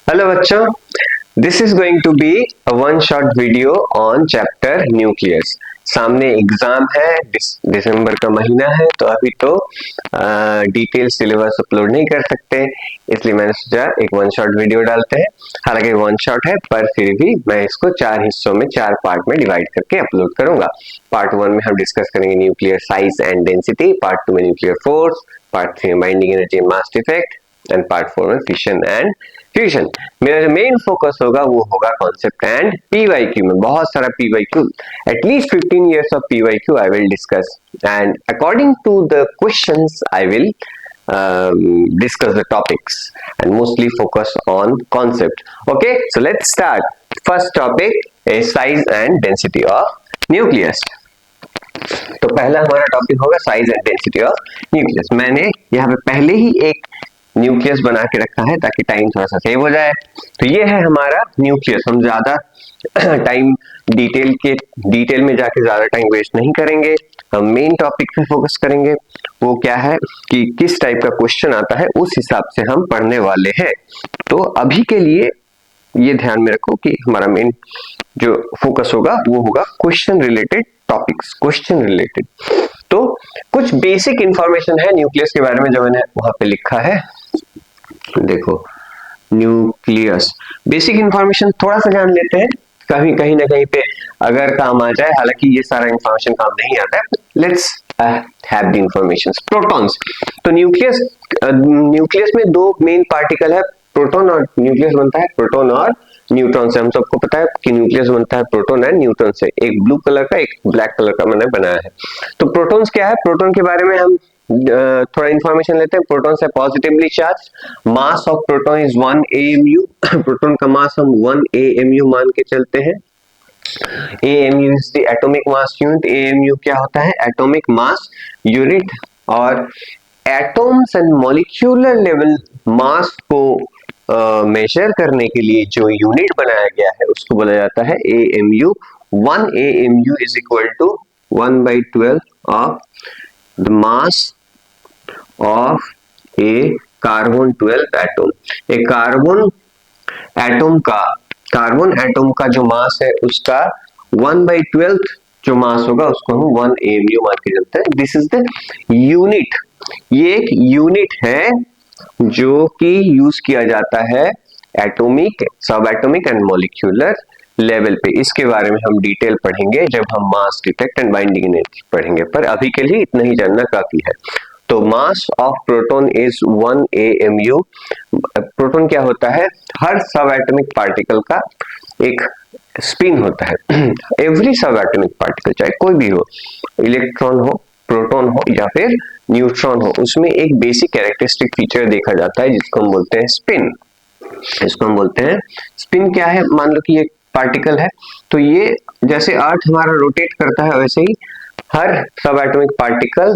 Hello बच्चों, this is going to be a one shot video on chapter nucleus. सामने exam है, दिसंबर का महीना है, तो अभी तो डिटेल सिलेबस अपलोड नहीं कर सकते, इसलिए मैंने सोचा एक वन शॉट वीडियो डालते हैं। हालांकि वन शॉट है, पर फिर भी मैं इसको 4 हिस्सों में 4 पार्ट में डिवाइड करके अपलोड करूंगा। पार्ट 1 में हम डिस्कस करेंगे nuclear size and density, part 2 में न्यूक्लियर फोर्स, पार्ट 3 में binding energy and mass effect, and part 4 में फिशन एंड फ्यूजन। मेरा जो मेन फोकस होगा वो होगा कॉन्सेप्ट एंड पीवाईक्यू में। बहुत सारा PYQ, at least 15 years of PYQ I will discuss, and according to the questions I will discuss the topics and mostly focus on concept. Okay, so let's start. First topic is size and density of nucleus. तो पहला हमारा topic होगा size and density of nucleus. मैंने यहाँ पे पहले ही एक nucleus बना के रखा है ताकि टाइम थोड़ा सा सेव हो जाए। तो ये है हमारा न्यूक्लियस। हम ज्यादा टाइम डिटेल में जाके ज्यादा टाइम वेस्ट नहीं करेंगे, हम मेन टॉपिक पे फोकस करेंगे। वो क्या है कि किस टाइप का क्वेश्चन आता है उस हिसाब से हम पढ़ने वाले हैं। तो अभी के लिए ये ध्यान में रखो कि हमारा मेन जो फोकस होगा वो होगा question related topics, question related. तो कुछ बेसिक इंफॉर्मेशन है न्यूक्लियस के बारे में जो मैंने वहां पे लिखा है। देखो, न्यूक्लियस बेसिक इंफॉर्मेशन थोड़ा सा जान लेते हैं, कहीं ना कहीं पे अगर काम आ जाए। हालांकि ये सारा इंफॉर्मेशन काम नहीं आता है। Let's have the information. Protons. तो न्यूक्लियस में दो मेन पार्टिकल है, प्रोटॉन और न्यूक्लियस बनता है प्रोटॉन और न्यूट्रॉन से। हम सबको पता है कि न्यूक्लियस बनता है प्रोटॉन एंड न्यूट्रॉन से। एक ब्लू कलर का, एक ब्लैक कलर का मैंने बनाया है। तो प्रोटॉन्स क्या है? प्रोटॉन के बारे में हम थोड़ा इंफॉर्मेशन लेते हैं। प्रोटॉन्स है positively charge, mass of proton is 1 AMU। Proton का मास हम 1 AMU मान के चलते हैं। AMU is the atomic mass unit. AMU क्या होता है? Atomic mass unit. और एटॉम्स एंड मॉलिक्यूलर लेवल मास को मेजर करने के लिए जो यूनिट बनाया गया है उसको बोला जाता है AMU। 1 AMU is equal to 1/12 of the mass of a carbon 12 atom. एक कार्बन एटम का जो मास है उसका 1/12 जो मास होगा उसको हम 1 AMU मान के चलते हैं। This is the unit. ये एक यूनिट है जो कि यूज किया जाता है एटॉमिक, सब एटॉमिक एंड मॉलिक्यूलर लेवल पे। इसके बारे में हम डिटेल पढ़ेंगे जब हम मास इफेक्ट एंड बाइंडिंग एनर्जी पढ़ेंगे, पर अभी के लिए इतना ही जानना काफी है। तो mass of proton is 1 AMU। Proton क्या होता है? हर सब एटॉमिक पार्टिकल का एक स्पिन होता है। एवरी सब एटॉमिक पार्टिकल, चाहे कोई भी हो, इलेक्ट्रॉन हो, प्रोटॉन हो या फिर न्यूट्रॉन हो, उसमें एक बेसिक कैरेक्टरिस्टिक फीचर देखा जाता है जिसको हम बोलते हैं स्पिन। इसको हम बोलते हैं स्पिन। क्या है? मान लो कि एक पार्टिकल है, तो ये जैसे अर्थ हमारा रोटेट करता है वैसे ही हर सब एटॉमिक पार्टिकल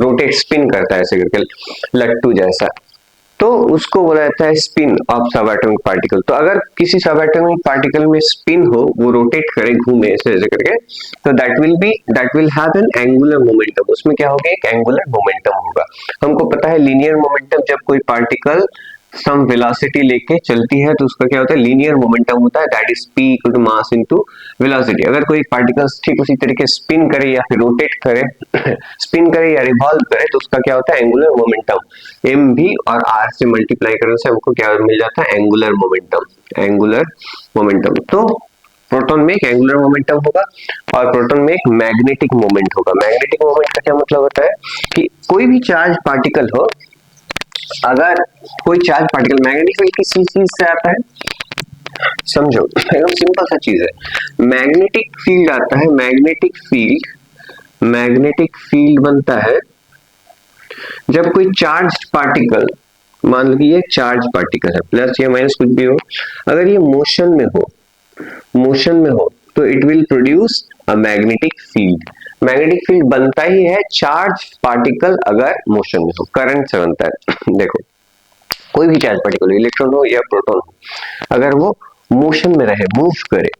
रोटेट, स्पिन करता है ऐसे करके, लट्टू जैसा। तो उसको बोला जाता है स्पिन ऑफ सब एटॉमिक पार्टिकल। तो अगर किसी सब एटॉमिक पार्टिकल में स्पिन हो, वो रोटेट करे, घूमे ऐसे ऐसे करके, तो that will have an angular momentum. उसमें क्या होगा? एक एंगुलर मोमेंटम होगा। हमको पता है लीनियर मोमेंटम, जब कोई पार्टिकल सम वेलोसिटी लेके चलती है तो उसका क्या होता है? लीनियर मोमेंटम होता है। That is p equal to mass into velocity. अगर कोई पार्टिकल ठीक उसी तरीके स्पिन करे या फिर रोटेट करे स्पिन करे या रिवॉल्व करे तो उसका क्या होता है? Angular momentum. mv और r से मल्टीप्लाई करने से हमको क्या मिल जाता है? Angular momentum. Angular momentum. तो प्रोटॉन में एक एंगुलर मोमेंटम होगा और प्रोटॉन में एक मैग्नेटिक मोमेंट होगा। मैग्नेटिक मोमेंट का क्या मतलब होता है कि कोई भी चार्ज पार्टिकल हो, अगर कोई चार्ज पार्टिकल, मैग्नेटिक फील्ड किस चीज से आता है समझो, एकदम सिंपल सा चीज है। मैग्नेटिक फील्ड आता है, मैग्नेटिक फील्ड बनता है जब कोई चार्ज पार्टिकल, मान लो कि ये चार्ज पार्टिकल है, प्लस या माइनस कुछ भी हो, अगर ये मोशन में हो तो it will produce a magnetic field. Magnetic field बनता ही है चार्ज पार्टिकल अगर मोशन में हो, करंट से बनता है। देखो, कोई भी चार्ज पार्टिकल, इलेक्ट्रॉन हो या प्रोटॉन हो, अगर वो मोशन में रहे, मूव करे,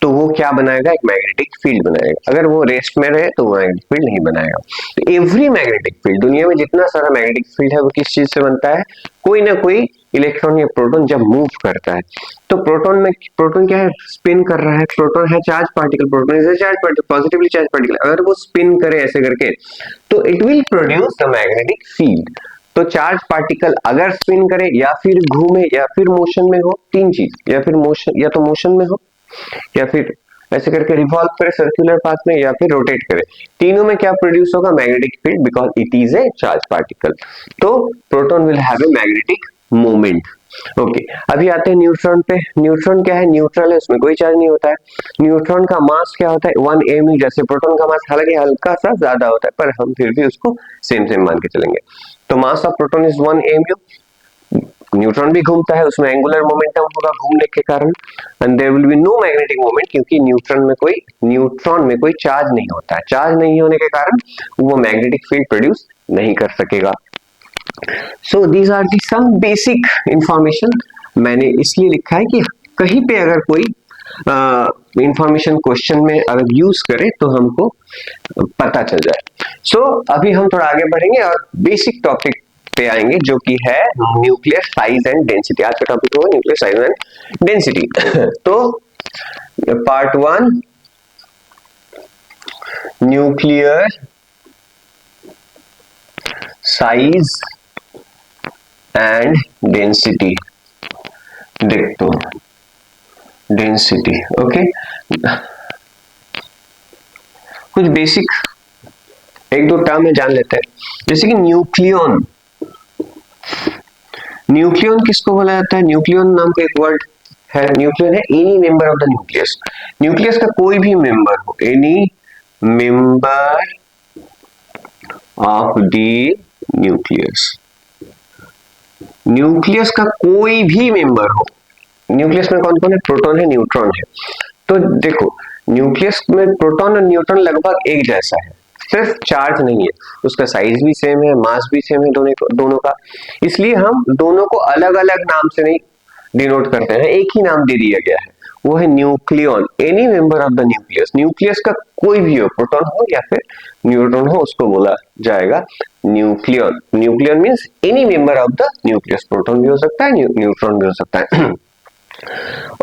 तो वो क्या बनाएगा? एक मैग्नेटिक फील्ड बनाएगा। अगर वो रेस्ट में रहे तो वो मैग्नेटिक फील्ड नहीं बनाएगा। तो एवरी मैग्नेटिक फील्ड, दुनिया में जितना सारा मैग्नेटिक फील्ड है वो किस चीज से बनता है? कोई ना कोई इलेक्ट्रॉन या प्रोटॉन जब मूव करता है, तो प्रोटॉन क्या है, स्पिन कर रहा है, प्रोटॉन है charge particle, proton is a charge particle, positively charge particle, अगर वो स्पिन करे ऐसे करके तो it will produce the magnetic field. तो चार्ज पार्टिकल अगर स्पिन करे या फिर घूमे या फिर मोशन में हो, तीन चीज, या फिर मोशन, या तो मोशन में हो या फिर ऐसे करके रिवॉल्व करे सर्कुलर पाथ में या फिर रोटेट करे, तीनों में क्या प्रोड्यूस होगा, magnetic field, because it is a charge particle. तो proton will have a magnetic moment. Okay, अभी आते हैं न्यूट्रॉन पे। न्यूट्रॉन क्या है, न्यूट्रल है, उसमें कोई चार्ज नहीं होता है। न्यूट्रॉन का मास क्या होता है, 1 mu, जैसे प्रोटॉन का मास हालांकि हल्का सा ज्यादा होता है पर हम फिर भी उसको सेम सेम मान के चलेंगे। तो mass of proton is 1 mu। Neutron भी घूमता है, उसमें एंगुलर मोमेंटम होगा घूमने के कारण, and there will be no magnetic moment, क्योंकि न्यूट्रॉन में कोई चार्ज नहीं होता है। चार्ज नहीं होने के कारण वो मैग्नेटिक फील्ड प्रोड्यूस नहीं कर सकेगा। So these are the some basic information. मैंने इसलिए लिखा है कि कहीं पे अगर कोई इंफॉर्मेशन क्वेश्चन में अगर यूज करे तो हमको पता चल जाए। सो अभी हम थोड़ा आगे बढ़ेंगे और बेसिक टॉपिक पे आएंगे जो कि है न्यूक्लियर साइज एंड डेंसिटी। आज का टॉपिक होगा न्यूक्लियर साइज एंड डेंसिटी। तो part 1, nuclear size and density. देख तो डेंसिटी, ओके, कुछ बेसिक एक दो टर्म में जान लेते हैं, जैसे कि न्यूक्लियन। न्यूक्लियन किसको बोला जाता है, न्यूक्लियन नाम का एक वर्ड है। न्यूक्लियन है any member of the nucleus. Nucleus का कोई भी मेंबर हो, any member of the nucleus. Nucleus का कोई भी मेंबर हो, न्यूक्लियस में कौन कौन है, प्रोटॉन है, न्यूट्रॉन है। तो देखो न्यूक्लियस में प्रोटॉन और न्यूट्रॉन लगभग एक जैसा है, सिर्फ चार्ज नहीं है, उसका साइज भी सेम है, मास भी सेम है दोनों का। इसलिए हम दोनों को अलग अलग नाम से नहीं डिनोट करते हैं, एक ही नाम दे दिया गया है, वो है nucleon. Any member of the nucleus, nucleus का कोई भी हो, प्रोटॉन हो या फिर न्यूट्रॉन हो, उसको बोला जाएगा nucleon. Nucleon means any member of the nucleus, proton भी हो सकता है, न्यूट्रॉन भी हो सकता है।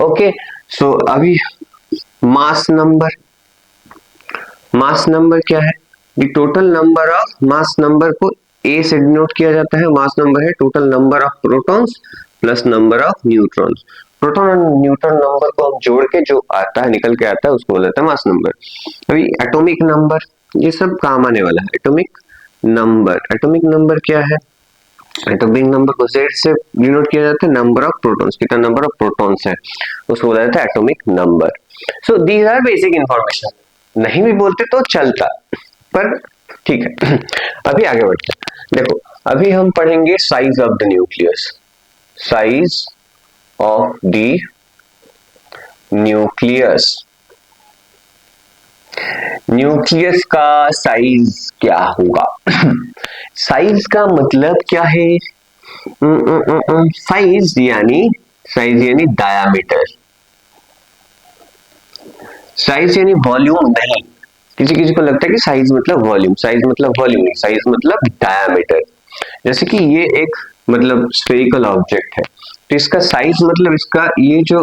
ओके, सो अभी मास नंबर। मास नंबर क्या है, the total number of, mass number को ए से डिनोट किया जाता है। मास नंबर है total number of protons plus number of neutrons. Proton और न्यूट्रॉन नंबर को हम जोड़ के जो आता है, निकल के आता है, उसको बोला जाता है मास नंबर। अभी एटॉमिक नंबर, ये सब काम आने वाला है। एटॉमिक नंबर, एटॉमिक नंबर क्या है, एटॉमिक नंबर को Z से डिनोट किया जाता है, नंबर ऑफ प्रोटॉन्स, कितना नंबर ऑफ प्रोटॉन्स है, उसको बोला जाता है atomic number. So these are basic information, नहीं भी बोलते तो चलता, पर ठीक है। अभी आगे बढ़ते हैं। देखो अभी हम पढ़ेंगे size of the nucleus. Size of the nucleus. Nucleus का साइज क्या होगा? साइज का मतलब क्या है? साइज यानी डायामीटर। साइज यानी वॉल्यूम नहीं। किसी किसी को लगता है कि साइज मतलब वॉल्यूम, साइज मतलब वॉल्यूम नहीं, साइज मतलब डायामीटर। जैसे कि ये एक मतलब स्फेरिकल ऑब्जेक्ट है, तो इसका साइज मतलब इसका ये जो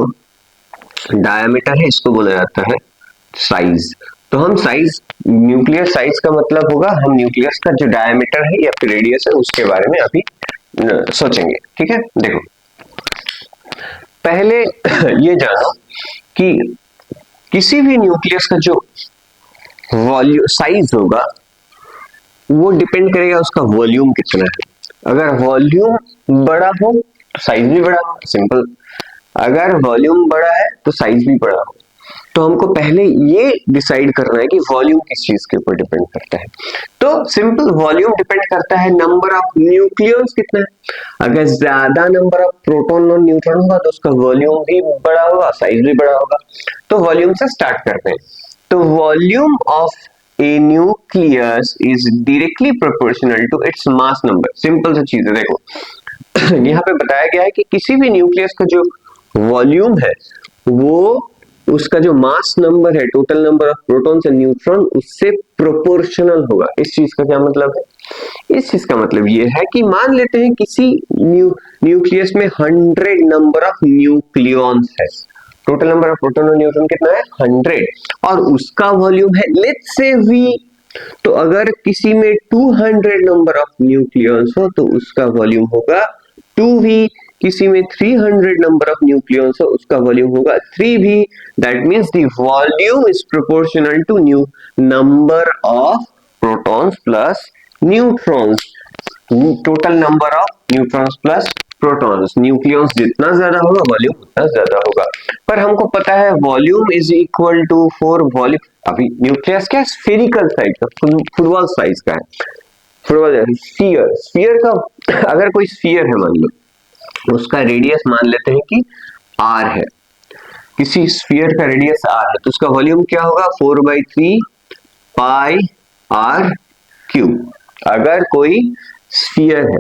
डायामीटर है इसको बोला जाता है साइज। तो हम साइज, न्यूक्लियर साइज का मतलब होगा, हम न्यूक्लियस का जो डायामीटर है या फिर रेडियस है उसके बारे में अभी सोचेंगे। ठीक है, देखो पहले ये जानो कि किसी भी न्यूक्लियस का जो वॉल्यूम साइज होगा वो डिपेंड करेगा उसका वॉल्यूम कितना है। अगर वॉल्यूम बड़ा हो तो साइज भी बड़ा हो, सिंपल। अगर वॉल्यूम बड़ा है तो साइज भी बड़ा हो। तो हमको पहले ये डिसाइड करना है कि वॉल्यूम किस चीज के ऊपर डिपेंड करता है। तो सिंपल, वॉल्यूम डिपेंड करता है नंबर ऑफ न्यूक्लियॉन्स कितना है। अगर ज्यादा नंबर ऑफ प्रोटॉन और न्यूट्रॉन होगा तो उसका वॉल्यूम भी बड़ा होगा, साइज भी बड़ा होगा। तो वॉल्यूम से स्टार्ट करते हैं। तो volume of a nucleus is directly proportional to its mass number. Simple सी चीज है, देखो यहाँ पे बताया गया है कि किसी भी न्यूक्लियस का जो वॉल्यूम है वो उसका जो मास नंबर है, total number of protons and neutron, उससे प्रोपोर्शनल होगा। इस चीज का क्या मतलब है? इस चीज का मतलब ये है कि मान लेते हैं किसी न्यूक्लियस में 100 नंबर ऑफ न्यूक्लियॉन्स है, टोटल नंबर ऑफ प्रोटॉन और न्यूट्रॉन कितना है 100, और उसका वॉल्यूम है लेट्स से V। तो अगर किसी में 200 नंबर ऑफ न्यूक्लियॉन्स हो तो उसका वॉल्यूम होगा 2V, किसी में 300 नंबर ऑफ न्यूक्लियॉन्स हो उसका वॉल्यूम होगा 3V। That means the volume is proportional to number of protons plus neutrons, total number of neutrons plus protons. Nucleons जितना ज्यादा होगा वॉल्यूम उतना ज्यादा होगा। पर हमको पता है volume is equal to 4 volume. अभी न्यूक्लियस क्या स्फेरिकल साइज का, फुटबॉल साइज का है, फुटबॉल स्फीयर, स्फीयर का अगर कोई स्फीयर है मान लो, उसका रेडियस मान लेते हैं कि r है, किसी स्फीयर का रेडियस r है तो उसका वॉल्यूम क्या होगा 4/3 पाई r क्यूब। अगर कोई स्फीयर है,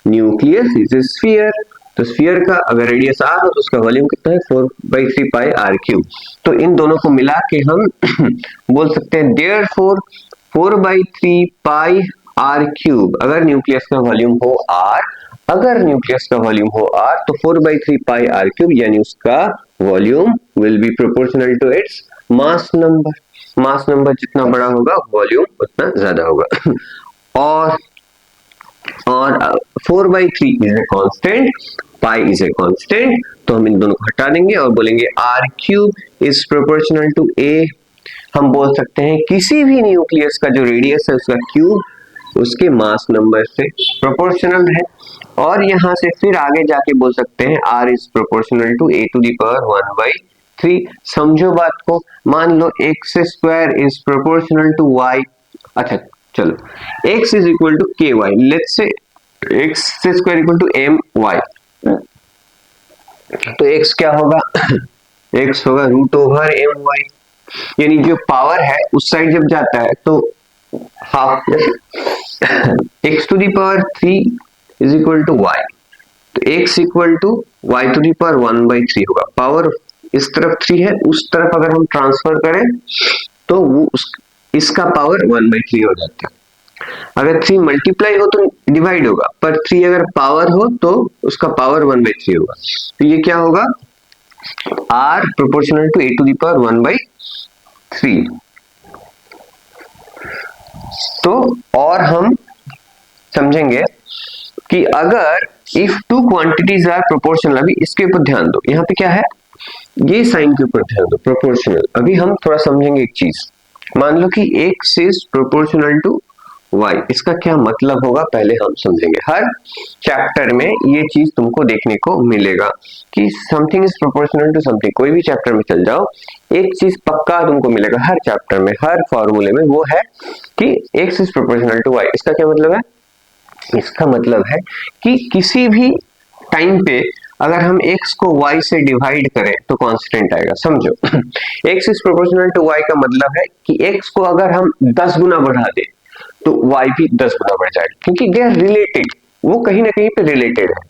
न्यूक्लियस इज ए स्फीयर, तो स्फीयर का अगर रेडियस r हो तो उसका वॉल्यूम कितना है 4/3 पाई r क्यूब। तो इन दोनों को मिला के हम बोल सकते हैं देयरफॉर 4/3 पाई r क्यूब, अगर न्यूक्लियस का वॉल्यूम हो r, अगर न्यूक्लियस का वॉल्यूम हो r तो 4/3 पाई r क्यूब यानी उसका volume will be proportional to its mass number. Mass number जितना बड़ा होगा वॉल्यूम उतना ज्यादा होगा। और 4/3 is a constant, pi is a constant, तो हम इन दोनों को हटा देंगे और बोलेंगे r cube is proportional to a। हम बोल सकते हैं किसी भी न्यूक्लियस का जो रेडियस है उसका क्यूब उसके मास नंबर से प्रोपोर्शनल है। और यहां से फिर आगे जाके बोल सकते हैं r is proportional to a to the power 1/3। समझो बात को, मान लो x square is proportional to y। अच्छा चलो, x is equal to ky, let's say x square equal to my, तो x क्या होगा x होगा √my, यानी जो पावर है उस साइड जब जाता है तो half x to the power 3 is equal to y, तो x equal to y to the power 1/3 होगा। पावर इस तरफ 3 है, उस तरफ अगर हम ट्रांसफर करें तो वो इसका पावर 1/3 हो जाता है। अगर 3 मल्टीप्लाई हो तो डिवाइड होगा, पर 3 अगर पावर हो तो उसका पावर 1/3 होगा। तो ये क्या होगा r proportional to a to the power 1/3। तो और हम समझेंगे कि अगर if two quantities are proportional, अभी इसके ऊपर ध्यान दो, यहाँ पे क्या है ये साइन के ऊपर ध्यान दो, प्रोपोर्शनल। अभी हम थोड़ा समझेंगे एक चीज, मान लो कि x is proportional to y, इसका क्या मतलब होगा पहले हम समझेंगे। हर चैप्टर में ये चीज तुमको देखने को मिलेगा कि something is proportional to something. कोई भी चैप्टर में चल जाओ, एक चीज पक्का तुमको मिलेगा हर चैप्टर में, हर फॉर्मूले में, वो है कि x is proportional to y। इसका क्या मतलब है? इसका मतलब है कि किसी भी टाइम पे अगर हम x को y से डिवाइड करें तो कांस्टेंट आएगा। समझो x is proportional to y का मतलब है कि x को अगर हम 10 गुना बढ़ा दें तो y भी 10 गुना बढ़ जाएगा, क्योंकि दे आर रिलेटेड, वो कहीं ना कहीं पे रिलेटेड है।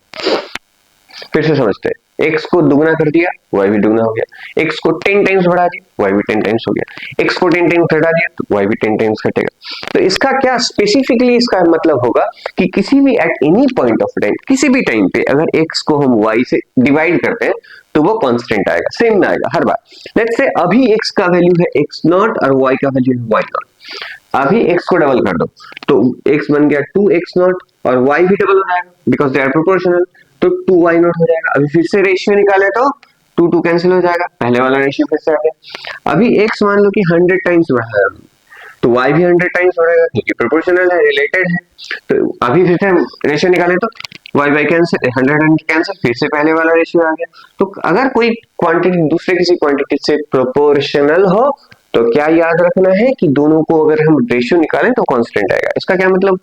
फिर से समझते हैं, x को दुगना कर दिया y भी दुगना हो गया, x को 10 टाइम्स बढ़ा दिया y भी 10 टाइम्स हो गया, x को 10 टाइम्स घटा दिया तो y भी 10 टाइम्स घटेगा। तो इसका क्या स्पेसिफिकली इसका मतलब होगा कि किसी भी at any point of time, किसी भी टाइम पे अगर x को हम y से डिवाइड करते हैं तो वो कांस्टेंट आएगा, सेम ना आएगा हर बार। लेट्स से अभी x का वैल्यू है x0 और y का वैल्यू है y0। अभी x को डबल कर दो तो x बन गया 2x0 और y भी डबल हो जाएगा बिकॉज दे आर प्रोपोर्शनल, तो 2y0 हो जाएगा। अभी फिर से रेशियो निकाले तो 2 कैंसिल हो जाएगा, पहले वाला रेशियो फिर से आ गया। अभी x मान लो कि 100 टाइम्स बढ़ा है तो y भी 100 टाइम्स बढ़ेगा, क्योंकि प्रोपोर्शनल है, रिलेटेड है। तो अभी फिर से रेशियो निकाले तो y बाई कैंसिल, 100 कैंसिल, फिर से पहले वाला रेशियो आ गया। तो अगर कोई क्वांटिटी दूसरे किसी क्वांटिटी से प्रोपोर्शनल हो तो क्या याद रखना है कि दोनों को अगर हम रेशियो निकालें तो कांस्टेंट आएगा। इसका क्या मतलब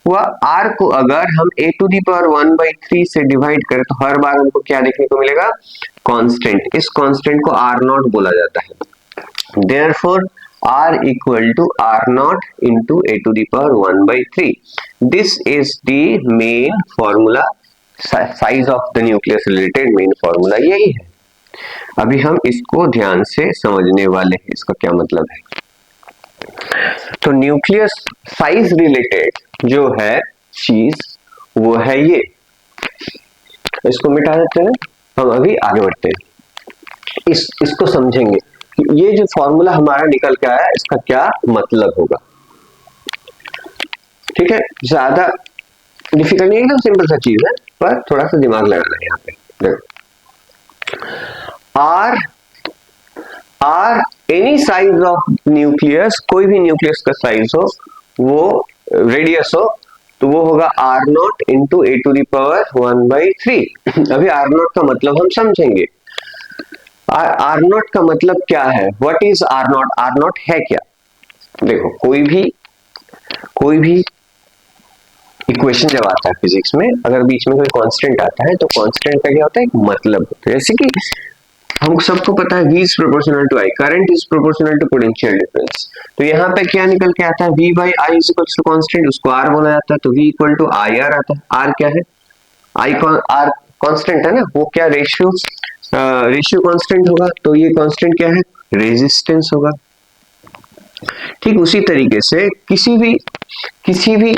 हुआ, r को अगर हम a टू दी पावर 1/3 से डिवाइड करें तो हर बार हमको क्या देखने को मिलेगा, कांस्टेंट। इस कांस्टेंट को r0 बोला जाता है। Therefore r equal to r0 into a to the power 1/3। This is the main formula, size of the nucleus related main formula यही है। अभी हम इसको ध्यान से समझने वाले हैं, इसका क्या मतलब है। तो न्यूक्लियस साइज रिलेटेड जो है चीज वो है ये। इसको मिटा देते हैं, हम अभी आगे बढ़ते हैं। इसको समझेंगे कि ये जो फॉर्मूला हमारा निकल के आया इसका क्या मतलब होगा। ठीक है, ज्यादा डिफिकल्ट नहीं, एकदम सिंपल सा चीज है, पर थोड़ा सा दिमाग लगाना है यहाँ पे। देखो, R are any size of nucleus, कोई भी न्यूक्लियस का साइज हो, वो रेडियस हो, तो वो होगा R naught into A to the power 1/3। अभी आर नॉट का मतलब हम समझेंगे। आर नॉट का मतलब क्या है, what is R naught, R naught है क्या। देखो, कोई भी इक्वेशन जब आता है फिजिक्स में, अगर बीच में कोई कांस्टेंट आता है तो कांस्टेंट का क्या होता है, एक मतलब होता है। जैसे कि हम सबको पता है V is proportional to I, current is proportional to potential difference. तो यहाँ पे क्या निकल के आता है, V by I is equal to constant, उसको R बोला जाता है, तो V इक्वल टू IR आता है। R क्या है, R कांस्टेंट है ना, वो क्या रेशियो कांस्टेंट होगा, तो ये कांस्टेंट क्या है, रेजिस्टेंस होगा। ठीक उसी तरीके से किसी भी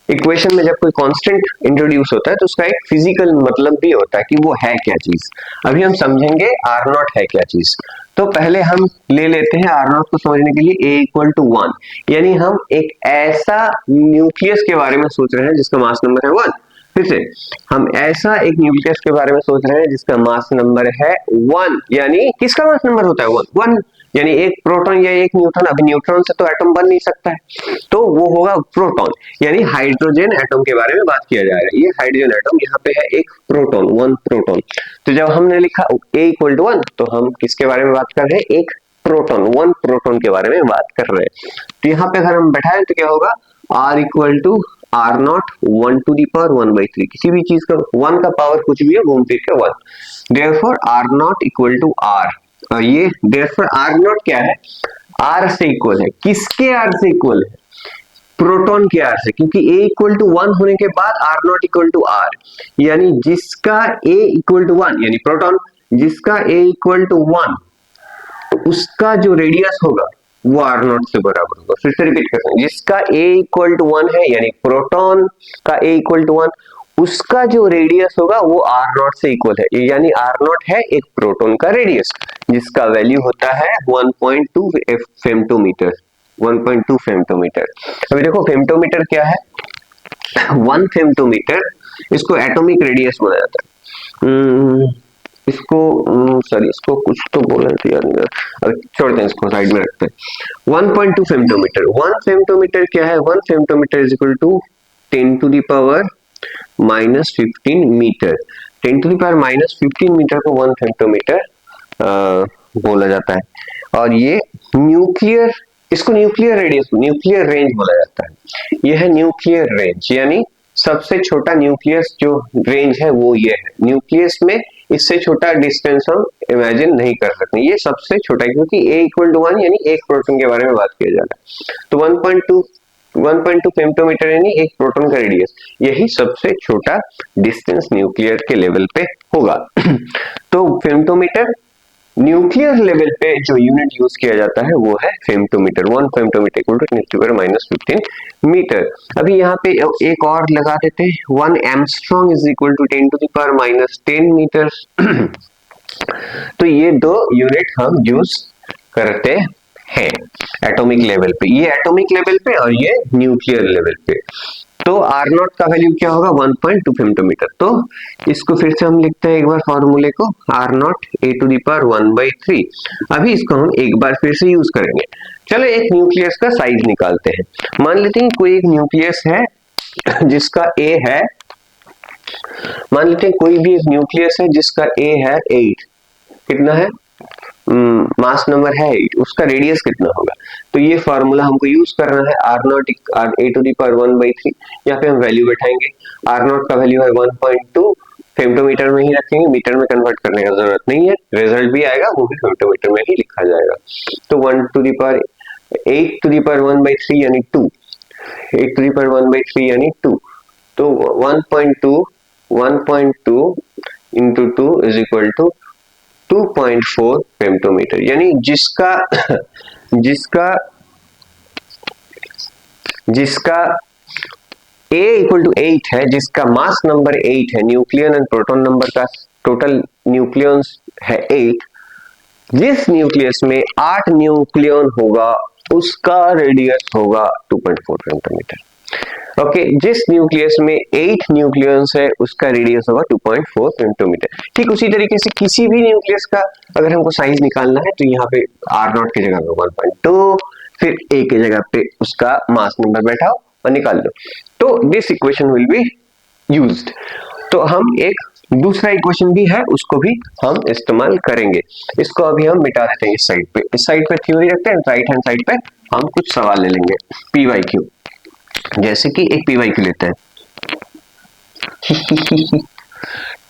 इक्वेशन में जब कोई कांस्टेंट इंट्रोड्यूस होता है तो उसका एक फिजिकल मतलब भी होता है कि वो है क्या चीज। अभी हम समझेंगे आर नॉट है क्या चीज। तो पहले हम ले लेते हैं आर नॉट को समझने के लिए A इक्वल टू 1, यानी हम एक ऐसा न्यूक्लियस के बारे में सोच रहे हैं जिसका मास नंबर है 1। फिर से हम ऐसा एक न्यूक्लियस के बारे में सोच रहे हैं जिसका मास नंबर है 1, यानी किसका मास नंबर होता है 1, यानी एक प्रोटॉन या एक न्यूट्रॉन। अभी न्यूट्रॉन से तो एटम बन नहीं सकता है, तो वो होगा प्रोटॉन, यानी हाइड्रोजन एटम के बारे में बात किया जाएगा। ये हाइड्रोजन एटम, यहाँ पे है एक प्रोटॉन, 1 प्रोटॉन। तो जब हमने लिखा A इक्वल टू 1, तो हम किसके बारे में बात कर रहे हैं, एक प्रोटॉन, 1 प्रोटॉन के बारे में बात कर रहे हैं। तो यहाँ पे अगर हम बैठाएं तो क्या होगा, R equal to R naught 1 to the power 1/3। किसी भी चीज का 1 का पावर कुछ भी है, घूम फिर के 1। Therefore R naught equal to R, और ये देयरफॉर आर नॉट क्या है, R से इक्वल है। किसके R से इक्वल है, प्रोटॉन के R से, क्योंकि A इक्वल टू 1 होने के बाद R naught equal to R, यानी जिसका A इक्वल टू 1 यानी प्रोटॉन, जिसका A इक्वल टू 1, उसका जो रेडियस होगा वो आर नॉट से बराबर होगा। फिर से रिपीट करते हैं, जिसका A इक्वल टू 1 है, यानी प्रोटॉन का A इक्वल टू 1, उसका जो रेडियस होगा वो आर नॉट से इक्वल है, यानी आर नॉट है एक प्रोटॉन का रेडियस, जिसका वैल्यू होता है 1.2 फेम्टोमीटर। 1.2 फेम्टोमीटर। अभी देखो फेम्टोमीटर क्या है, 1 फेम्टोमीटर, इसको एटॉमिक रेडियस बोला जाता है। इसको सॉरी, इसको कुछ तो बोला था यार, अब छोड़ते हैं, इसको साइड में रखते हैं। 1.2 फेम्टोमीटर, 1 फेम्टोमीटर क्या है, 1 femtometre is equal to 10 to the power -15 metre. 10 to the power -15 metre को 1 फेम्टोमीटर बोला जाता है। और ये न्यूक्लियर, इसको न्यूक्लियर रेडियस, न्यूक्लियर रेंज बोला जाता है। यह है न्यूक्लियर रेंज, यानी सबसे छोटा न्यूक्लियस जो रेंज है वो ये है। न्यूक्लियस में इससे छोटा डिस्टेंस हम इमेजिन नहीं कर सकते, ये सबसे छोटा है, क्योंकि A इक्वल टू 1 यानी एक प्रोटॉन के बारे में बात किया जा रहा है। तो 1.2 फेम्टोमीटर यानी एक प्रोटॉन का रेडियस, यही सबसे छोटा डिस्टेंस न्यूक्लियर के लेवल पे होगा। तो फेम्टोमीटर, न्यूक्लियर लेवल पे जो यूनिट यूज किया जाता है वो है femtometre. 1 femtometre equal to 10 to the power -15 metre. अभी यहाँ पे एक और लगा देते हैं, 1 angstrom is equal to 10 to the power -10 metre. तो ये दो यूनिट हम यूज करते हैं एटॉमिक लेवल पे, ये एटॉमिक लेवल पे और ये न्यूक्लियर लेवल पे। तो आर नॉट का वैल्यू क्या होगा, 1.2 फेम्टोमीटर। तो इसको फिर से हम लिखते हैं एक बार फॉर्मूले को, R naught A to the power 1/3। अभी इसको हम एक बार फिर से यूज करेंगे। चलो एक न्यूक्लियस का साइज निकालते हैं। मान लेते हैं कोई एक न्यूक्लियस है जिसका A है, मान लेते हैं कोई भी एक न्यूक्लियस है जिसका A है 8, कितना है, मास नंबर है 8, उसका रेडियस कितना होगा। तो ये फार्मूला हमको यूज करना है, R naught A to the power 1/3। यहाँ पे हम वैल्यू बैठाएंगे, आर नॉट का वैल्यू है 1.2, फेम्टोमीटर में ही रखेंगे, मीटर में कन्वर्ट करने का जरूरत नहीं है, रिजल्ट भी आएगा वो भी फेम्टोमीटर में ही लिखा जाएगा। तो 1 to the power 8 to the power 1/3 यानी 2, 8 टू दी पावर 1/3 यानी 2। तो 1.2 इंटू 2 इज इक्वल टू 2.4 फेम्टोमीटर, यानी जिसका जिसका जिसका A इक्वल टू 8 है, जिसका मास नंबर 8 है, न्यूक्लियन एंड प्रोटॉन नंबर का टोटल न्यूक्लियंस है 8, जिस न्यूक्लियस में 8 न्यूक्लियन होगा उसका रेडियस होगा 2.4 फेमटोमीटर। ओके, जिस न्यूक्लियस में 8 न्यूक्लियंस है उसका रेडियस होगा 2.4 फेमटोमीटर। ठीक उसी तरीके से किसी भी न्यूक्लियस का अगर हमको साइज निकालना है तो यहाँ पे R0 की जगह पे 1.2, फिर A की जगह पे उसका मास नंबर बैठाओ और निकाल दो, तो this equation will be used. तो हम एक दूसरा इक्वेशन भी है, उसको भी हम इस्तेमाल करेंगे। इसको अभी हम मिटा देते हैं इस साइड पे, इस साइड पे थ्योरी रखते हैं, राइट हैंड साइड पे हम कुछ सवाल ले लेंगे PYQ। जैसे कि एक PYQ लेते हैं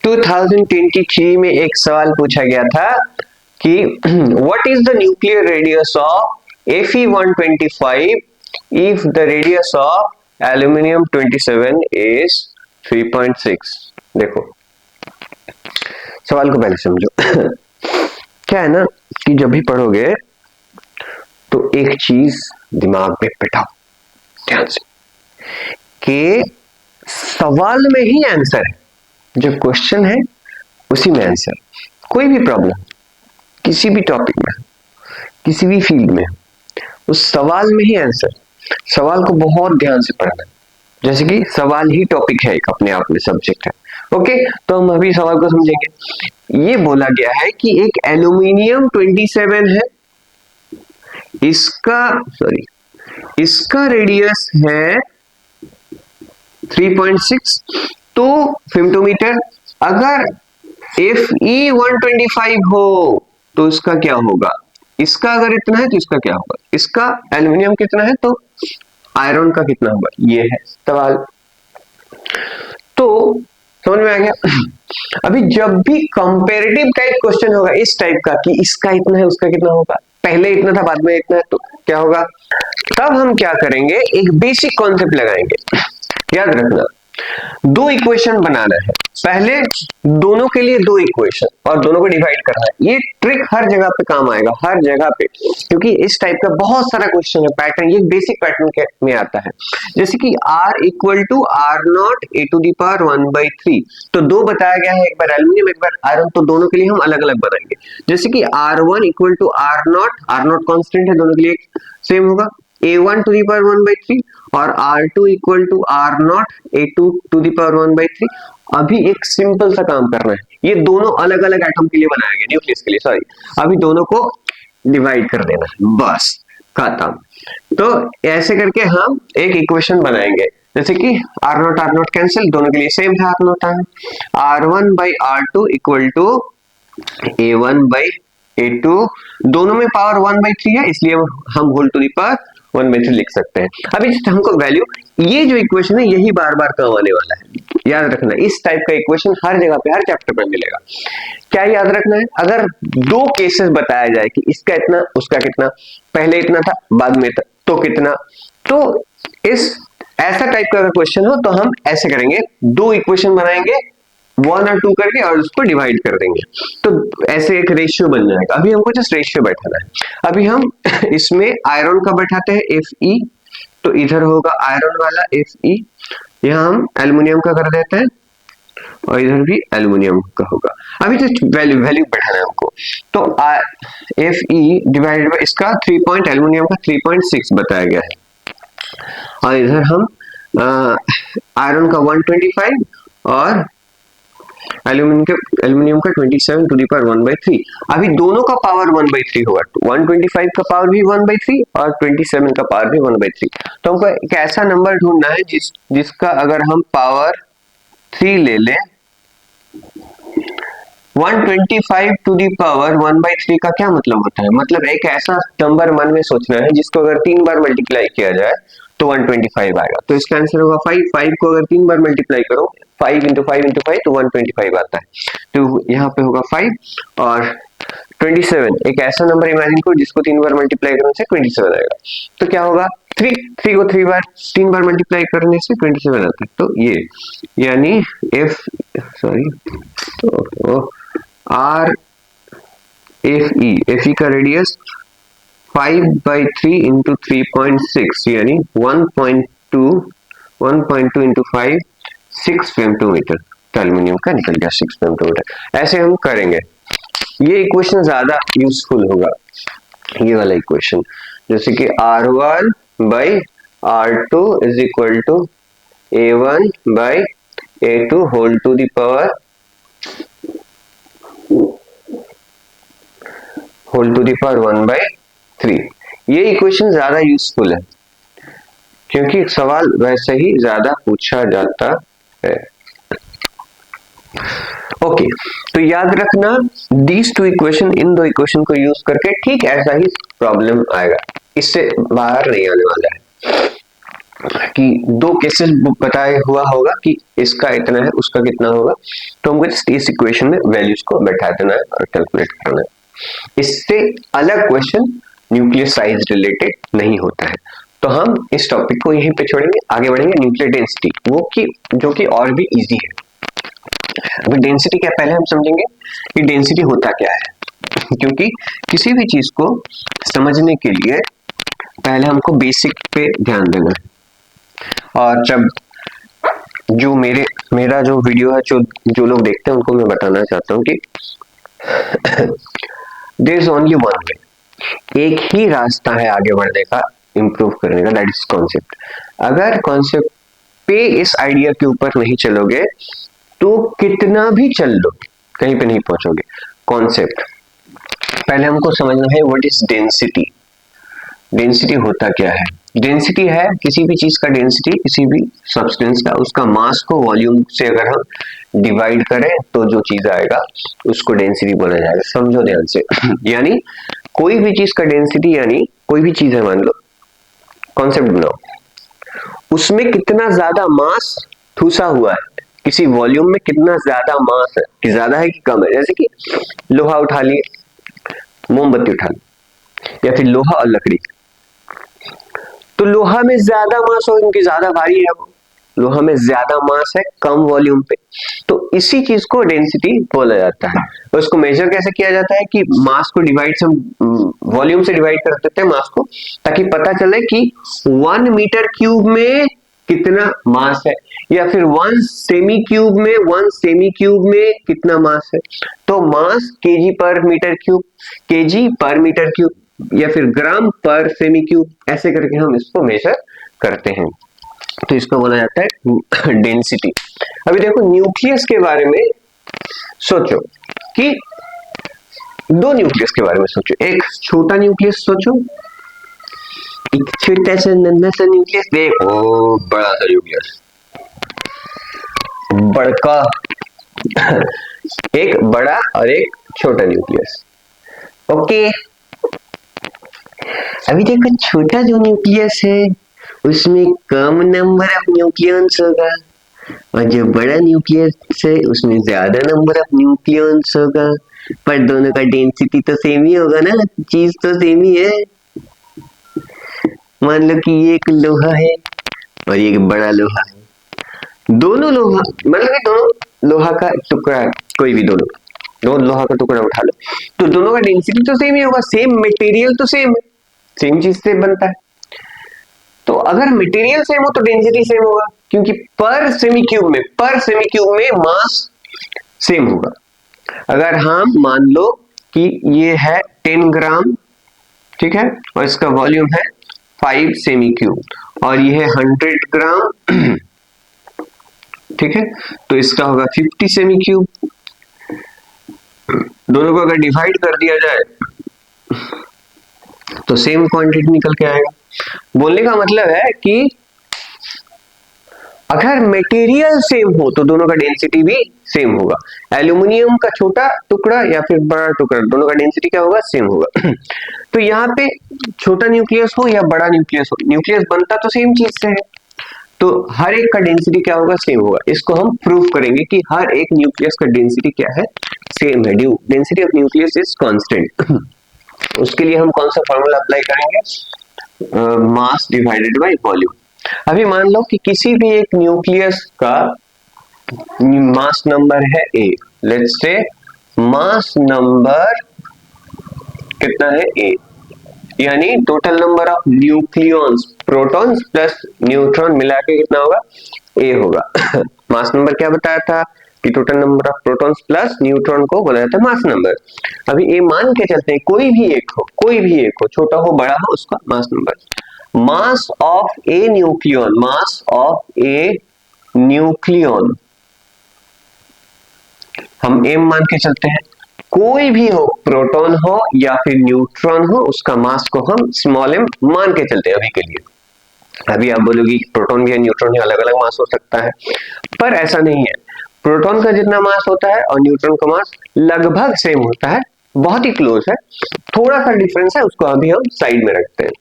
2023 में एक सवाल पूछा गया था कि what is the nuclear radius of Fe125 if the radius of aluminium 27 is 3.6। देखो सवाल को पहले समझो। क्या है ना कि जब भी पढ़ोगे तो एक चीज दिमाग में बिठाओ ध्यान से कि सवाल में ही आंसर है, जो क्वेश्चन है उसी में आंसर। कोई भी प्रॉब्लम किसी भी टॉपिक में, किसी भी फील्ड में, उस सवाल में ही आंसर। सवाल को बहुत ध्यान से पढ़ना, जैसे कि सवाल ही टॉपिक है, एक अपने आप में सब्जेक्ट है। ओके, तो हम अभी सवाल को समझेंगे। ये बोला गया है कि एक एल्यूमिनियम 27 है, इसका रेडियस है 3.6 तो फेमटोमीटर। अगर Fe125 हो तो इसका क्या होगा, इसका अगर इतना है तो इसका क्या होगा, इसका एल्यूमिनियम कितना है तो आयरन का कितना होगा, ये है सवाल। तो समझ में आ गया। अभी जब भी कंपैरेटिव टाइप क्वेश्चन होगा इस टाइप का कि इसका इतना है उसका कितना होगा, पहले इतना था बाद में इतना है, तो क्या होगा, तब हम क्या करेंगे, एक बेसिक कॉन्सेप्ट लगाएंगे। याद रखना, दो इक्वेशन बनाना है, पहले दोनों के लिए दो इक्वेशन और दोनों को डिवाइड करना है। ये ट्रिक हर जगह पे काम आएगा, हर जगह पे, क्योंकि इस टाइप का बहुत सारा क्वेश्चन है। पैटर्न ये बेसिक पैटर्न में आता है, जैसे कि R equal to R0 a to the power 1/3। तो दो बताया गया है, एक बार एल्यूमिनियम एक बार आयरन, तो दोनों के लिए हम अलग अलग बनाएंगे। जैसे कि R1 equal to R0 constant है, दोनों के लिए सेम होगा, A1 टू दी पावर 1/3 और R2 equal to R0 A2 to the power 1/3। अभी एक सिंपल सा काम करना है, ये दोनों अलग अलग एटम के लिए बनाया गया, न्यूक्लियस के लिए, सॉरी। अभी दोनों को डिवाइड कर देना है, बस खत्म। तो ऐसे करके हम एक इक्वेशन बनाएंगे, जैसे कि R0 कैंसिल, दोनों के लिए सेम है R0 R1 by R2 equal to A1 by A2, दोनों में पावर 1/3 है, इसलिए हम होल टू दी पावर 1/3 लिख सकते हैं। अभी हमको वैल्यू, ये जो इक्वेशन है यही बार बार काम आने वाला है, याद रखना। इस टाइप का इक्वेशन हर जगह पे, हर चैप्टर पे मिलेगा। क्या याद रखना है, अगर दो केसेस बताया जाए कि इसका इतना उसका कितना, पहले इतना था बाद में तो कितना, तो इस ऐसा टाइप का अगर क्वेश्चन हो तो हम ऐसे करेंगे, दो इक्वेशन बनाएंगे 1 और 2 करके और उसको डिवाइड कर देंगे, तो ऐसे एक रेशियो बन जाएगा। अभी हमको जस्ट रेशियो बैठाना है। अभी हम इसमें आयरन का बैठाते हैं Fe, तो इधर होगा आयरन वाला Fe, यहाँ हम एल्युमिनियम का कर देते हैं और इधर भी एल्युमिनियम का होगा। अभी तो वैल्यू बैठाना है हमको, तो Fe डिवाइडेड बाय इसका 3 पॉइंट, एल्युमिनियम का 3.6 बताया गया है, और इधर हम आयरन का 125 और एल्यूमिनियम का 27 टू दी पावर 1/3। अभी दोनों का पावर 1/3 होगा, 125 का पावर भी 1/3 और 27 का पावर भी 1/3। तो हमको एक ऐसा नंबर ढूंढना है जिसका अगर हम पावर 3 ले लें, 125 टू दी पावर 1/3 का क्या मतलब होता है, मतलब एक ऐसा नंबर मन में सोचना है जिसको अगर 3 बार मल्टीप्लाई किया जाए तो 125 आएगा। तो इसका आंसर होगा 5 को अगर 3 बार मल्टीप्लाई करो, 5 इंटू 5 इंटू 5 तो 125 आता है। तो यहाँ पे होगा 5 और 27, एक ऐसा नंबर इमेजिन करो जिसको 3 बार मल्टीप्लाई करने से 27 आएगा। तो क्या होगा, 3 को 3 बार मल्टीप्लाई करने से 27 आता है। तो ये यानी Fe का रेडियस 5/3 इंटू 3.6 यानी 1.2 1.2 इंटू 5 6 फेमटोमीटर, तो एल्यूमिनियम का निकल गया 6 फेमटोमीटर। ऐसे हम करेंगे, ये इक्वेशन ज्यादा यूजफुल होगा, ये वाला इक्वेशन, जैसे कि R1 by R2 is equal to A1 by A2 whole to the power 1/3। ये इक्वेशन ज्यादा यूजफुल है क्योंकि सवाल वैसे ही ज्यादा पूछा जाता है। ओके, तो याद रखना दीज टू इक्वेशन, इन दो इक्वेशन को यूज करके ठीक ऐसा ही प्रॉब्लम आएगा, इससे बाहर नहीं आने वाला है कि दो केसेस बताए हुआ होगा कि इसका इतना है उसका कितना होगा, तो हमको जस्ट इस इक्वेशन में वैल्यूज को बैठा देना है और कैलकुलेट करना है। इससे अलग क्वेश्चन न्यूक्लियर साइज रिलेटेड नहीं होता है। तो हम इस टॉपिक को यहीं पे छोड़ेंगे, आगे बढ़ेंगे न्यूक्लियर डेंसिटी, वो कि जो कि और भी इजी है। अभी डेंसिटी क्या, पहले हम समझेंगे कि डेंसिटी होता क्या है, क्योंकि किसी भी चीज को समझने के लिए पहले हमको बेसिक पे ध्यान देना है। और जब जो मेरा जो वीडियो है, जो लोग देखते हैं उनको मैं बताना चाहता हूँ कि there is only one way, एक ही रास्ता है आगे बढ़ने का, इंप्रूव करने का, दैट इज कॉन्सेप्ट। अगर कॉन्सेप्ट पे इस आइडिया के ऊपर नहीं चलोगे तो कितना भी चल लो कहीं पे नहीं पहुंचोगे। कॉन्सेप्ट पहले हमको समझना है, व्हाट इज डेंसिटी। डेंसिटी होता क्या है? डेंसिटी है किसी भी चीज का डेंसिटी, किसी भी सब्सटेंस का, उसका मास को वॉल्यूम से अगर हम डिवाइड करें तो जो चीज आएगा उसको डेंसिटी बोला जाएगा। समझो ध्यान से यानी कोई भी चीज का डेंसिटी, यानी कोई भी चीज है, मान लो कॉन्सेप्ट बनाओ, उसमें कितना ज्यादा मास ठूसा हुआ है, किसी वॉल्यूम में कितना ज्यादा मास है, कि ज्यादा है कि कम है। जैसे कि लोहा उठा लिए, मोमबत्ती उठा ली, या फिर लोहा और लकड़ी, तो लोहा में ज्यादा मास हो क्योंकि ज्यादा भारी है वो, लोहा में ज्यादा मास है कम वॉल्यूम पे, तो इसी चीज को डेंसिटी बोला जाता है। तो इसको मेजर कैसे किया जाता है कि मास को डिवाइड से, वॉल्यूम से डिवाइड कर देते हैं मास को, ताकि पता चले कि 1 मीटर क्यूब में कितना मास है, या फिर 1 सेमी क्यूब में कितना मास है। तो मास केजी पर मीटर क्यूब, केजी पर मीटर क्यूब, या फिर ग्राम पर सेमी क्यूब, ऐसे करके हम इसको मेजर करते हैं। तो इसको बोला जाता है डेंसिटी। अभी देखो न्यूक्लियस के बारे में सोचो, कि दो न्यूक्लियस के बारे में सोचो, एक छोटा न्यूक्लियस सोचो, एक छोटा सा नन्हा सा न्यूक्लियस, देखो बड़ा सा न्यूक्लियस, बड़का एक बड़ा और एक छोटा न्यूक्लियस। ओके, अभी देखो छोटा जो न्यूक्लियस है उसमें कम नंबर ऑफ न्यूक्लियॉन्स होगा, और जो बड़ा न्यूक्लियस है उसमें ज्यादा नंबर ऑफ न्यूक्लियॉन्स होगा, पर दोनों का डेंसिटी तो सेम ही होगा ना, चीज तो सेम ही है। मान लो कि ये एक लोहा है और ये एक बड़ा लोहा है, दोनों लोहा, मतलब कि दोनों लोहा का टुकड़ा, कोई भी दोनों लोहा का टुकड़ा उठा लो, तो दोनों का डेंसिटी तो सेम ही होगा, सेम मटेरियल तो सेम है, सेम चीज से बनता है। तो अगर मटेरियल सेम हो तो डेंसिटी सेम होगा, क्योंकि पर सेमी क्यूब में मास सेम होगा। अगर हम मान लो कि ये है 10 ग्राम, ठीक है, और इसका वॉल्यूम है 5 सेमी क्यूब, और ये है 100 ग्राम, ठीक है, तो इसका होगा 50 सेमी क्यूब। दोनों को अगर डिवाइड कर दिया जाए तो सेम क्वांटिटी निकल के आएगा। बोलने का मतलब है कि अगर मटेरियल सेम हो तो दोनों का डेंसिटी भी सेम होगा। एल्यूमिनियम का छोटा टुकड़ा या फिर बड़ा टुकड़ा, दोनों का डेंसिटी क्या होगा? सेम होगा। तो यहाँ पे छोटा न्यूक्लियस हो या बड़ा न्यूक्लियस हो, न्यूक्लियस बनता तो सेम चीज से है, तो हर एक का डेंसिटी क्या होगा? सेम होगा। इसको हम प्रूव करेंगे कि हर एक न्यूक्लियस का डेंसिटी क्या है? सेम है। Density of nucleus is constant. उसके लिए हम कौन सा फॉर्मूला अप्लाई करेंगे? मास डिवाइडेड बाय वॉल्यूम। अभी मान लो कि किसी भी एक न्यूक्लियस का मास नंबर है ए, लेट्स से मास नंबर कितना है? ए, यानी total number of nucleons protons plus neutron मिला के कितना होगा, ए होगा। मास नंबर क्या बताया था कि total number of protons plus neutron को बोला जाता है मास नंबर। अभी ए मान के चलते हैं, कोई भी एक हो, कोई भी एक हो, छोटा हो बड़ा हो, उसका मास number. Mass of A nucleon, mass of A nucleon हम एम मान के चलते हैं, कोई भी हो, प्रोटॉन हो या फिर न्यूट्रॉन हो, उसका मास को हम स्मॉल एम मान के चलते हैं अभी के लिए। अभी आप बोलोगे प्रोटॉन भी है न्यूट्रॉन भी अलग अलग मास हो सकता है, पर ऐसा नहीं है। प्रोटॉन का जितना मास होता है और न्यूट्रॉन का मास लगभग सेम होता है, बहुत ही क्लोज है, थोड़ा सा डिफरेंस है, उसको अभी हम साइड में रखते हैं।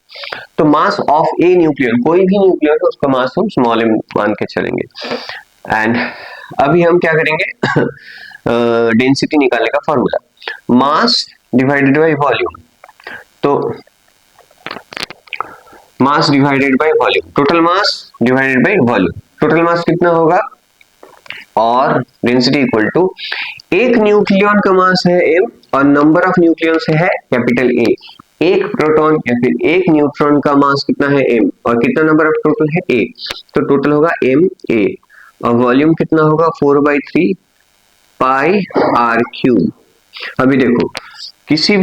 तो मास ऑफ ए न्यूक्लियन, कोई भी न्यूक्लियन है उसका मास हम स्मॉल एम मान के चलेंगे। एंड अभी हम क्या करेंगे, डेंसिटी निकालने का formula, mass divided by volume. तो mass divided by volume, total mass divided by volume, total mass कितना होगा, और डेंसिटी इक्वल टू, एक न्यूक्लियन का मास है m और नंबर ऑफ न्यूक्लियंस है कैपिटल A, एक प्रोटॉन या फिर एक न्यूट्रॉन का मास कितना है m और कितना नंबर ऑफ टोटल है A, तो टोटल होगा ma और वॉल्यूम कितना होगा 4/3 पाई r क्यूब। अभी देखो किसी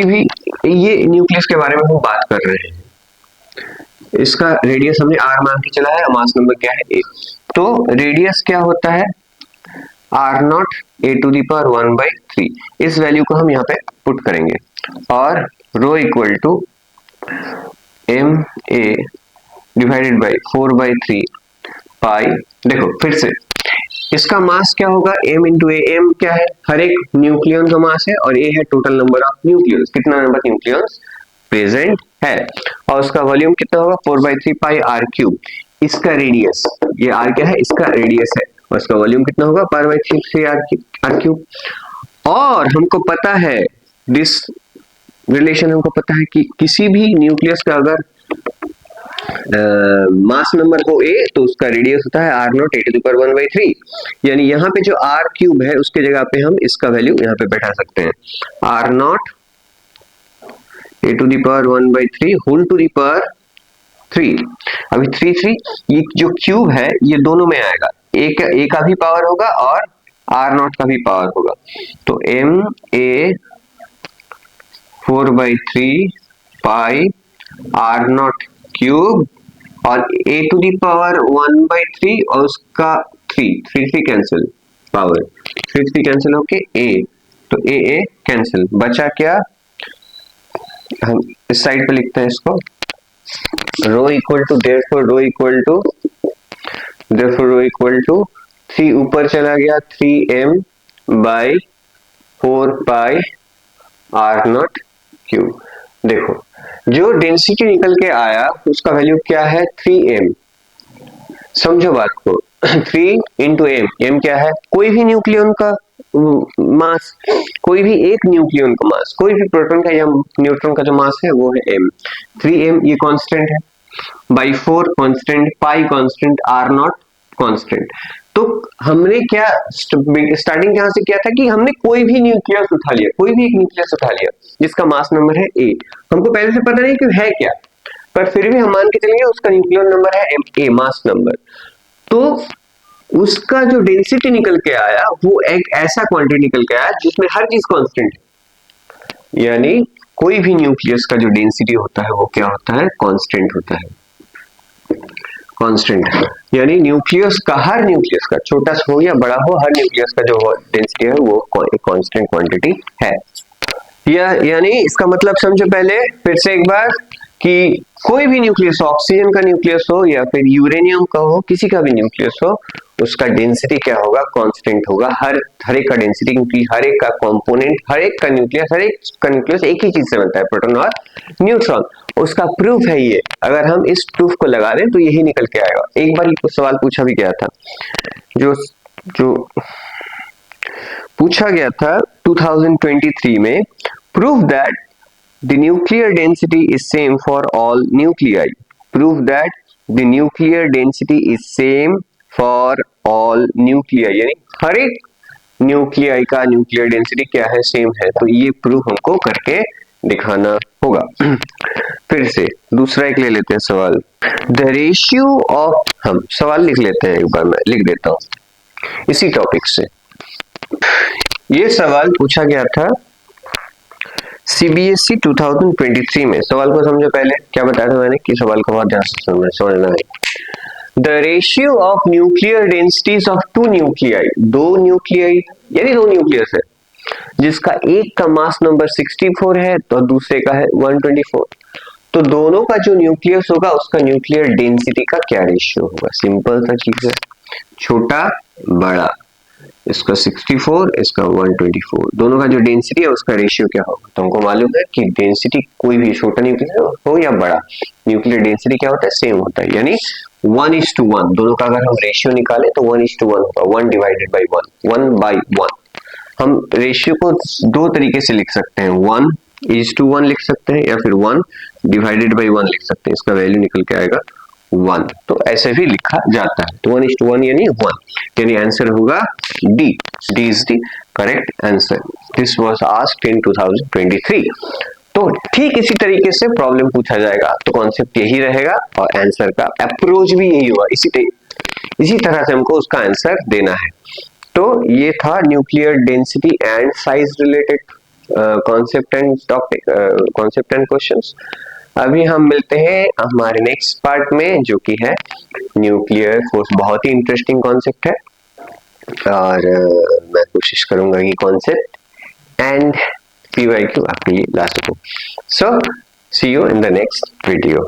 भी ये न्यूक्लियस के बारे में हम बात कर रहे हैं, इसका रेडियस हमने r मान के चला है, मास नंबर क्या है a, तो रेडियस क्या होता है r0 a to the power 1/3, इस वैल्यू को हम यहाँ पे पुट करेंगे और rho equal to m a divided by 4/3 pi. देखो फिर से इसका मास क्या होगा m इंटू ए, m क्या है, हर एक न्यूक्लियन का मास है, और a है टोटल नंबर ऑफ न्यूक्लियंस, कितना नंबर न्यूक्लियंस प्रेजेंट है, और उसका वॉल्यूम कितना होगा 4/3 पाई r क्यूब। इसका रेडियस, ये r क्या है, इसका रेडियस है, और इसका वॉल्यूम कितना होगा पाई/3 r क्यूब। और हमको पता है दिस रिलेशन, हमको पता है कि किसी भी न्यूक्लियस का अगर मास नंबर हो a तो उसका रेडियस होता है r0 a to the power 1/3, यानी यहाँ पे जो r क्यूब है उसके जगह पे हम इसका वैल्यू यहाँ पे बैठा सकते हैं, r0 a to the power 1/3 whole to the power 3। अभी 3 ये जो क्यूब है ये दोनों में आएगा, a का भी पावर होगा और r0 का भी पावर होगा, तो m a 4/3 pi r0 cube और a टू दी पावर 1/3 और उसका 3 कैंसिल, पावर 3 कैंसिल होके a, तो a कैंसिल, बचा क्या, हम इस साइड पे लिखते हैं इसको, rho equal to rho equal to 3 ऊपर चला गया 3m by 4 pi r0 cube. देखो जो डेंसिटी निकल के आया उसका वैल्यू क्या है 3m, समझो बात को 3 इंटू m क्या है, कोई भी न्यूक्लियन का मास, कोई भी एक न्यूक्लियन का मास, कोई भी प्रोटॉन का या न्यूट्रॉन का जो मास है वो है m, 3m ये कांस्टेंट है, by 4 constant, pi constant, r0 constant. तो हमने क्या स्टार्टिंग कहां से किया था कि हमने कोई भी न्यूक्लियस उठा लिया, कोई भी एक न्यूक्लियस उठा लिया जिसका मास नंबर है a, हमको पहले से पता नहीं कि है क्या, पर फिर भी हम मान के चलेंगे उसका न्यूक्लियन नंबर है a, मास नंबर, तो उसका जो डेंसिटी निकल के आया वो एक ऐसा क्वांटिटी निकल के आया जिसमें हर चीज कांस्टेंट है, यानी कोई भी न्यूक्लियस का जो डेंसिटी होता है वो क्या होता है, कांस्टेंट होता है, कांस्टेंट, यानी न्यूक्लियस का, हर न्यूक्लियस का, छोटा हो या बड़ा हो, हर न्यूक्लियस का जो डेंसिटी है वो एक कांस्टेंट क्वांटिटी है। यानी इसका मतलब समझो पहले फिर से एक बार कि कोई भी न्यूक्लियस, ऑक्सीजन का न्यूक्लियस हो या फिर यूरेनियम का हो, किसी का भी न्यूक्लियस हो, उसका डेंसिटी क्या होगा, कांस्टेंट होगा, हर एक का डेंसिटी, क्योंकि हर एक का कंपोनेंट, हर एक का न्यूक्लियस एक ही चीज से बनता है, प्रोटॉन और न्यूट्रॉन। उसका प्रूफ है ये, अगर हम इस प्रूफ को लगा दें तो यही निकल के आएगा। एक बार ये सवाल पूछा भी गया था, जो पूछा गया था 2023 में, proof that the nuclear density is same for all nuclei, prove that the nuclear density is same for all nuclei, यानी हर एक न्यूक्लियाई का न्यूक्लियर डेंसिटी क्या है, सेम है, तो ये प्रूफ हमको करके दिखाना होगा। फिर से दूसरा एक ले लेते हैं सवाल। द रेशियो ऑफ, हम सवाल लिख लेते हैं, एक बार मैं लिख देता हूं इसी टॉपिक से। ये सवाल पूछा गया था सीबीएसई 2023 में। सवाल को समझो, पहले क्या बताया था मैंने कि सवाल को बहुत ध्यान से समझना है। The ratio of nuclear densities of two nuclei, दो न्यूक्लियाई यानी दो न्यूक्लियस है जिसका एक का मास नंबर 64 है तो दूसरे का है 124, तो दोनों का जो न्यूक्लियस होगा उसका न्यूक्लियर डेंसिटी का क्या रेशियो होगा। सिंपल सा चीज है, छोटा बड़ा, इसका 64 इसका 124, दोनों का जो डेंसिटी है उसका रेशियो क्या होगा। तो हमको मालूम है कि डेंसिटी कोई भी छोटा न्यूक्लियर हो या बड़ा, न्यूक्लियर डेंसिटी क्या होता है, सेम होता है, यानी 1:1। दोनों का अगर हम रेशियो निकालें तो 1:1 होगा, 1 डिवाइडेड बाई 1, 1/1। हम रेशियो को दो तरीके से लिख सकते हैं, 1:1 लिख सकते हैं या फिर 1 डिवाइडेड बाई 1 लिख सकते हैं, इसका वैल्यू निकल के आएगा 1, तो ऐसे भी लिखा जाता है। तो 1:1 यानी 1, यानी आंसर होगा D. D is the correct answer. This was asked in 2023। तो ठीक इसी तरीके से प्रॉब्लम पूछा जाएगा, तो कॉन्सेप्ट यही रहेगा और आंसर का अप्रोच भी यही होगा, इसी तरह से हमको उसका आंसर देना है। तो ये था nuclear density and size related concept and topic, concept and questions. अभी हम मिलते हैं हमारे नेक्स्ट पार्ट में जो कि है न्यूक्लियर फोर्स। बहुत ही इंटरेस्टिंग कॉन्सेप्ट है और मैं कोशिश करूंगा कि कॉन्सेप्ट एंड पीवाईक्यू आपके लिए ला सकूं। So see you in the next video.